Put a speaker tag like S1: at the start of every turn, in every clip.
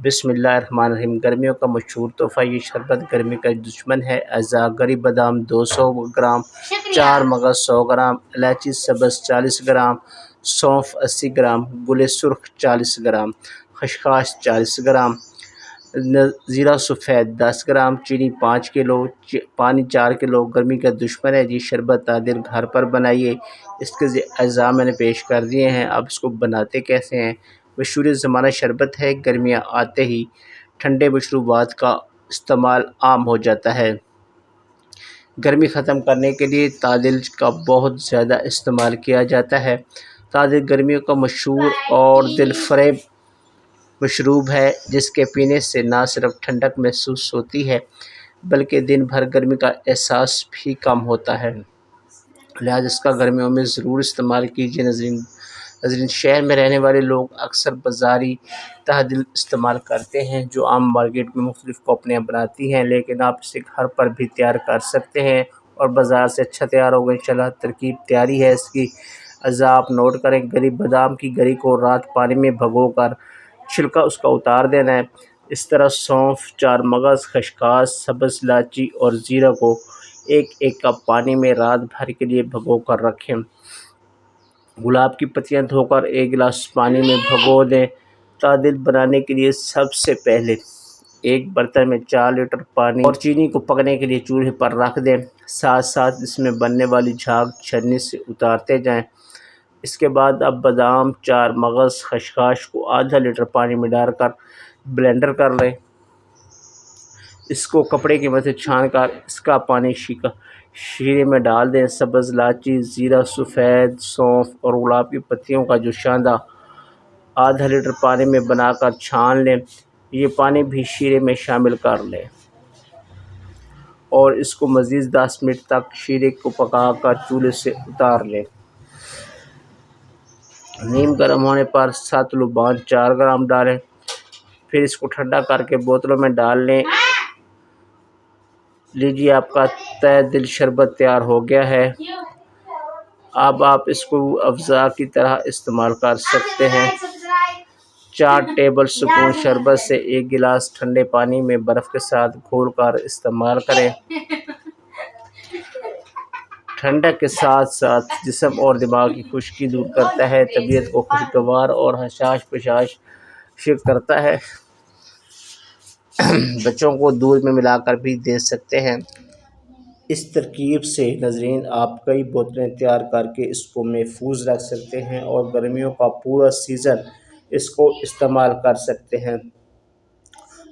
S1: بسم اللہ الرحمن الرحیم۔ گرمیوں کا مشہور تحفہ یہ شربت گرمی کا دشمن ہے۔ اجزاء: گری بادام 200 گرام، 4 مغز 100 گرام، الائچی سبز 40 گرام، سونف 80 گرام، گل سرخ 40 گرام، خشخاش 40 گرام، زیرہ سفید 10 گرام، چینی 5 کلو، پانی 4 کلو۔ گرمی کا دشمن ہے یہ شربت عادل گھر پر بنائیے۔ اس کے اجزاء میں نے پیش کر دیے ہیں، اب اس کو بناتے کیسے ہیں۔ مشہور زمانہ شربت ہے۔ گرمیاں آتے ہی ٹھنڈے مشروبات کا استعمال عام ہو جاتا ہے۔ گرمی ختم کرنے کے لیے تعدل کا بہت زیادہ استعمال کیا جاتا ہے۔ تعدل گرمیوں کا مشہور اور دل فریب مشروب ہے، جس کے پینے سے نہ صرف ٹھنڈک محسوس ہوتی ہے بلکہ دن بھر گرمی کا احساس بھی کم ہوتا ہے، لہٰذا اس کا گرمیوں میں ضرور استعمال کیجیے۔ ناظرین، شہر میں رہنے والے لوگ اکثر بازاری تعدل استعمال کرتے ہیں جو عام مارکیٹ میں مختلف کمپنیاں بناتی ہیں، لیکن آپ اسے گھر پر بھی تیار کر سکتے ہیں اور بازار سے اچھا تیار ہوگا انشاءاللہ۔ ترکیب تیاری ہے اس کی، اجزاء آپ نوٹ کریں۔ گری بادام کی گری کو رات پانی میں بھگو کر چھلکا اس کا اتار دینا ہے۔ اس طرح سونف، 4 مغز، خشخاش، سبز الائچی اور زیرہ کو ایک ایک کپ پانی میں رات بھر کے لیے بھگو کر رکھیں۔ گلاب کی پتیاں دھو کر 1 گلاس پانی میں بھگو دیں۔ تعدل بنانے کے لیے سب سے پہلے ایک برتن میں 4 لیٹر پانی اور چینی کو پکنے کے لیے چولہے پر رکھ دیں، ساتھ ساتھ اس میں بننے والی جھاگ چھننی سے اتارتے جائیں۔ اس کے بعد اب بادام، 4 مغز، خشخاش کو آدھا لیٹر پانی میں ڈال کر بلینڈر کر لیں۔ اس کو کپڑے کی مدد سے چھان کر اس کا پانی شیرے میں ڈال دیں۔ سبز الائچی، زیرہ سفید، سونف اور گلاب کی پتیوں کا جوشاندہ آدھا لیٹر پانی میں بنا کر چھان لیں۔ یہ پانی بھی شیرے میں شامل کر لیں اور اس کو مزید 10 منٹ تک شیرے کو پکا کر چولہے سے اتار لیں۔ نیم گرم ہونے پر سات لوبان 4 گرام ڈالیں، پھر اس کو ٹھنڈا کر کے بوتلوں میں ڈال لیں۔ لیجیے، آپ کا تعدل شربت تیار ہو گیا ہے۔ اب آپ اس کو افزا کی طرح استعمال کر سکتے ہیں۔ 4 ٹیبل سپون شربت سے 1 گلاس ٹھنڈے پانی میں برف کے ساتھ گھول کر استعمال کریں۔ ٹھنڈک کے ساتھ ساتھ جسم اور دماغ کی خشکی دور کرتا ہے، طبیعت کو خوشگوار اور حشاش پشاش کرتا ہے۔ بچوں کو دودھ میں ملا کر بھی دے سکتے ہیں۔ اس ترکیب سے ناظرین آپ کئی بوتلیں تیار کر کے اس کو محفوظ رکھ سکتے ہیں اور گرمیوں کا پورا سیزن اس کو استعمال کر سکتے ہیں۔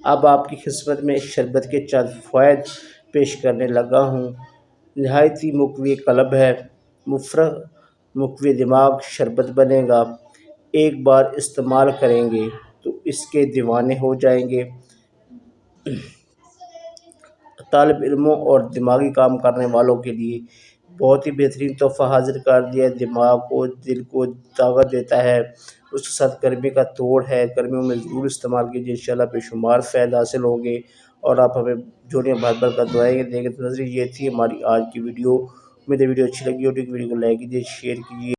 S1: اب آپ کی خدمت میں اس شربت کے چند فوائد پیش کرنے لگا ہوں۔ نہایت ہی مقوی قلب ہے، مقوی دماغ شربت بنے گا۔ ایک بار استعمال کریں گے تو اس کے دیوانے ہو جائیں گے۔ طالب علموں اور دماغی کام کرنے والوں کے لیے بہت ہی بہترین تحفہ حاضر کر دیا۔ دماغ کو، دل کو طاقت دیتا ہے، اس کے ساتھ گرمی کا توڑ ہے۔ گرمیوں میں ضرور استعمال کیجیے، انشاءاللہ بے شمار فائدہ حاصل ہوں گے اور آپ ہمیں جوڑیاں بھر بھر کر دعائیں دیں گے۔ تو ناظرین، یہ تھی ہماری آج کی ویڈیو۔ امید ہے ویڈیو اچھی لگی ہوگی۔ ویڈیو کو لائک کیجیے، شیئر کیجیے۔